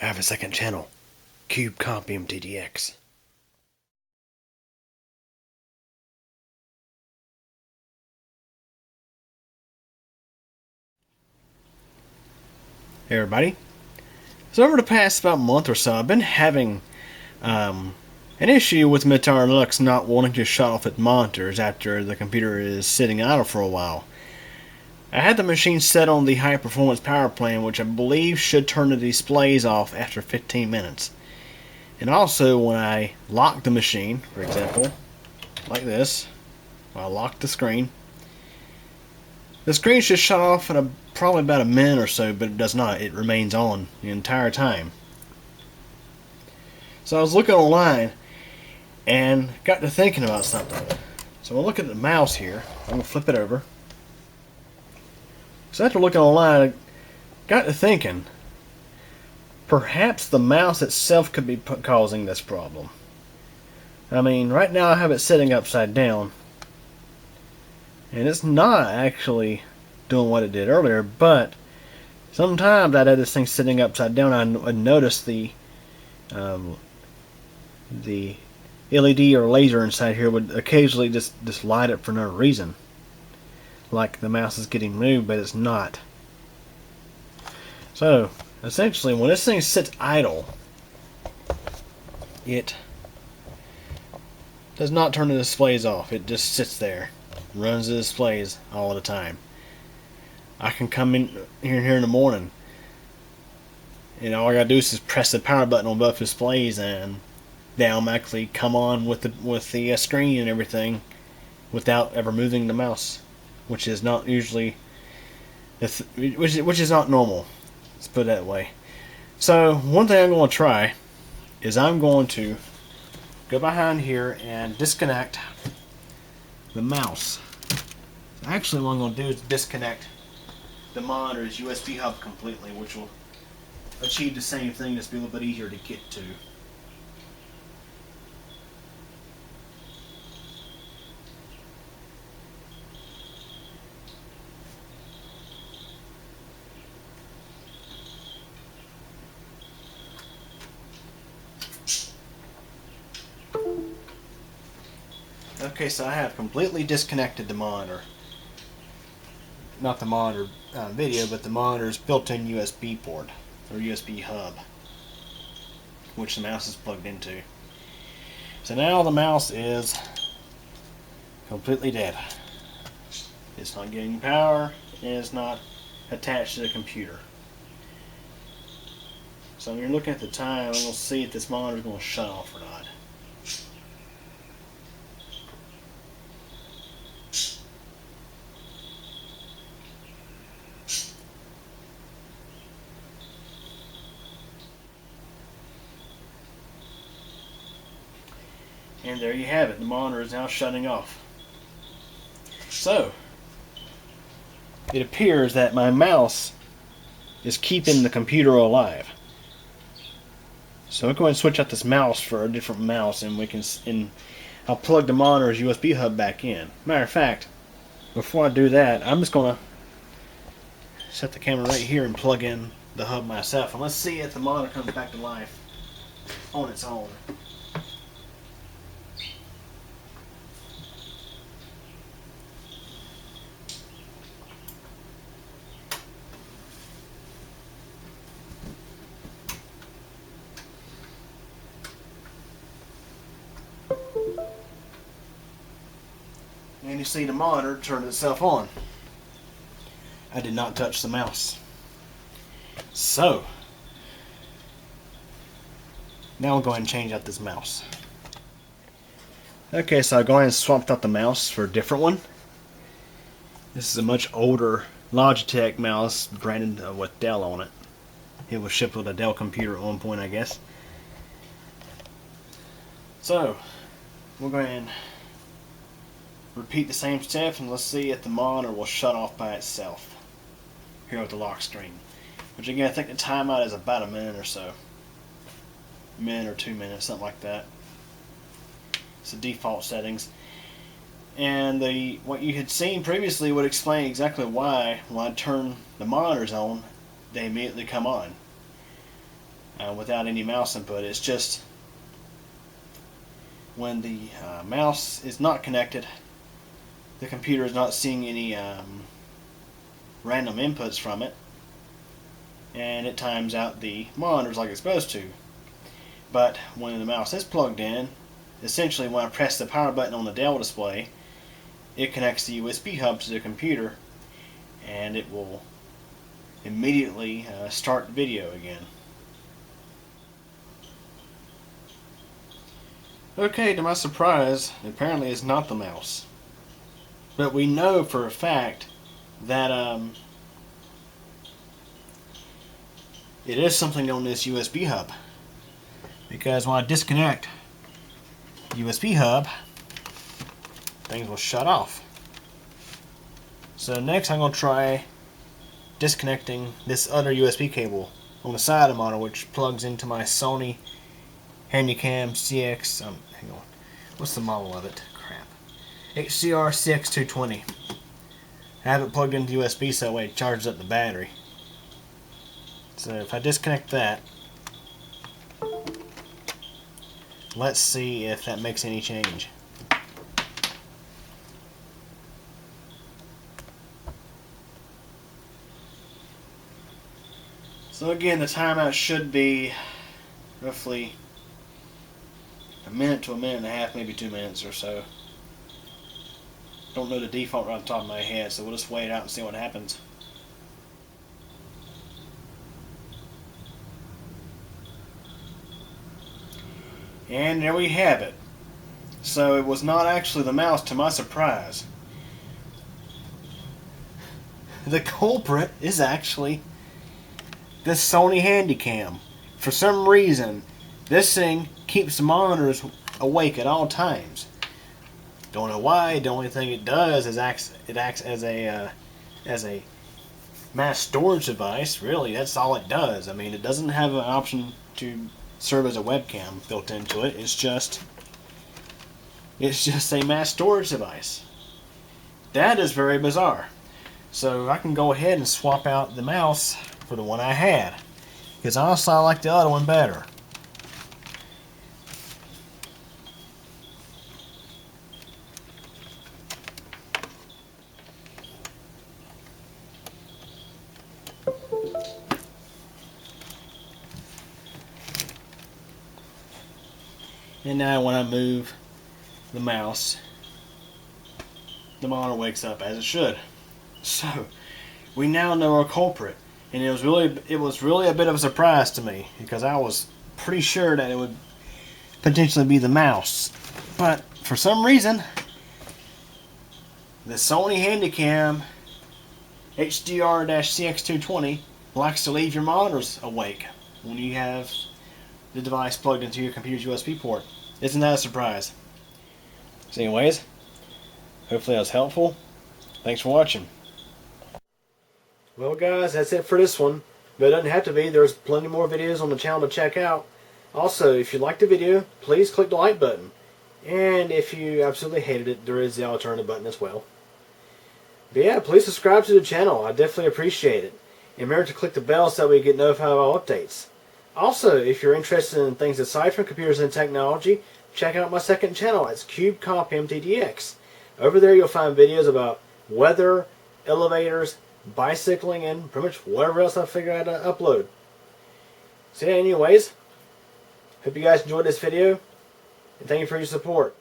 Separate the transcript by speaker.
Speaker 1: I have a second channel, Cube Comp MTDX. Hey everybody. So over the past about month or so, I've been having an issue with Mitar Lux not wanting to shut off its monitors after the computer is sitting idle for a while. I had the machine set on the high performance power plan, which I believe should turn the displays off after 15 minutes. And also when I lock the machine, for example, like this, I lock the screen should shut off in probably about a minute or so, but it does not. It remains on the entire time. So I was looking online and got to thinking about something. So I'm looking at the mouse here. I'm going to flip it over. So after looking online, I got to thinking, perhaps the mouse itself could be causing this problem. I mean, right now I have it sitting upside down, and it's not actually doing what it did earlier, but sometimes I'd have this thing sitting upside down, I'd notice the LED or laser inside here would occasionally just light up for no reason. Like the mouse is getting moved, but it's not. So, essentially, when this thing sits idle, it does not turn the displays off. It just sits there, runs the displays all the time. I can come in here in the morning, and all I gotta do is just press the power button on both displays, and they automatically come on with the screen and everything without ever moving the mouse, which is not usually which is not normal. Let's put it that way. So one thing I'm going to try is I'm going to go behind here and disconnect the mouse. Actually, what I'm going to do is disconnect the monitor's USB hub completely, which will achieve the same thing, just be a little bit easier to get to. Okay, so I have completely disconnected the monitor. Not the monitor video, but the monitor's built-in USB port, or USB hub, which the mouse is plugged into. So now the mouse is completely dead. It's not getting power, and it's not attached to the computer. So when you're looking at the time, I'm going to see if this monitor is going to shut off or not. And there you have it. The monitor is now shutting off. So, it appears that my mouse is keeping the computer alive. So I'm going to switch out this mouse for a different mouse, and I'll plug the monitor's USB hub back in. Matter of fact, before I do that, I'm just going to set the camera right here and plug in the hub myself, and let's see if the monitor comes back to life on its own. And you see the monitor turn itself on. I did not touch the mouse. So, now we'll go ahead and change out this mouse. Okay, so I'll go ahead and swap out the mouse for a different one. This is a much older Logitech mouse branded with Dell on it. It was shipped with a Dell computer at one point, I guess. So, we'll go ahead and repeat the same steps, and let's see if the monitor will shut off by itself here with the lock screen. Which again, I think the timeout is about a minute or so. A minute or 2 minutes, something like that. It's the default settings. And what you had seen previously would explain exactly why when I turn the monitors on, they immediately come on. without any mouse input. It's just when the mouse is not connected, the computer is not seeing any random inputs from it, and it times out the monitors like it's supposed to. But when the mouse is plugged in, essentially when I press the power button on the Dell display, it connects the USB hub to the computer, and it will immediately start video again. Okay, to my surprise, apparently it's not the mouse. But we know for a fact that it is something on this USB hub. Because when I disconnect the USB hub, things will shut off. So next I'm going to try disconnecting this other USB cable on the side of the monitor, which plugs into my Sony Handycam CX, hang on, what's the model of it? Crap. HDR CX220. I have it plugged into USB so that way it charges up the battery. So if I disconnect that, let's see if that makes any change. So again, the timeout should be roughly a minute to a minute and a half, maybe 2 minutes or so. Don't know the default right on the top of my head, so we'll just wait it out and see what happens. And there we have it. So it was not actually the mouse, to my surprise. The culprit is actually this Sony Handycam. For some reason, this thing keeps the monitors awake at all times. Don't know why. The only thing it does is it acts as a mass storage device. Really, that's all it does. I mean, it doesn't have an option to serve as a webcam built into it. It's just a mass storage device. That is very bizarre. So I can go ahead and swap out the mouse for the one I had, because honestly I like the other one better. And now when I move the mouse, the monitor wakes up as it should. So we now know our culprit, and it was really a bit of a surprise to me, because I was pretty sure that it would potentially be the mouse. But for some reason, the Sony Handycam HDR-CX220 likes to leave your monitors awake when you have the device plugged into your computer's USB port. Isn't that a surprise? So anyways, hopefully that was helpful. Thanks for watching. Well guys, that's it for this one. But it doesn't have to be. There's plenty more videos on the channel to check out. Also, if you liked the video, please click the like button. And if you absolutely hated it, there is the alternative button as well. But yeah, please subscribe to the channel. I definitely appreciate it. And remember to click the bell so that we get notified of all updates. Also, if you're interested in things aside from computers and technology, check out my second channel. It's CubeCompMTDX. Over there you'll find videos about weather, elevators, bicycling, and pretty much whatever else I figure out to upload. So yeah, anyways, hope you guys enjoyed this video, and thank you for your support.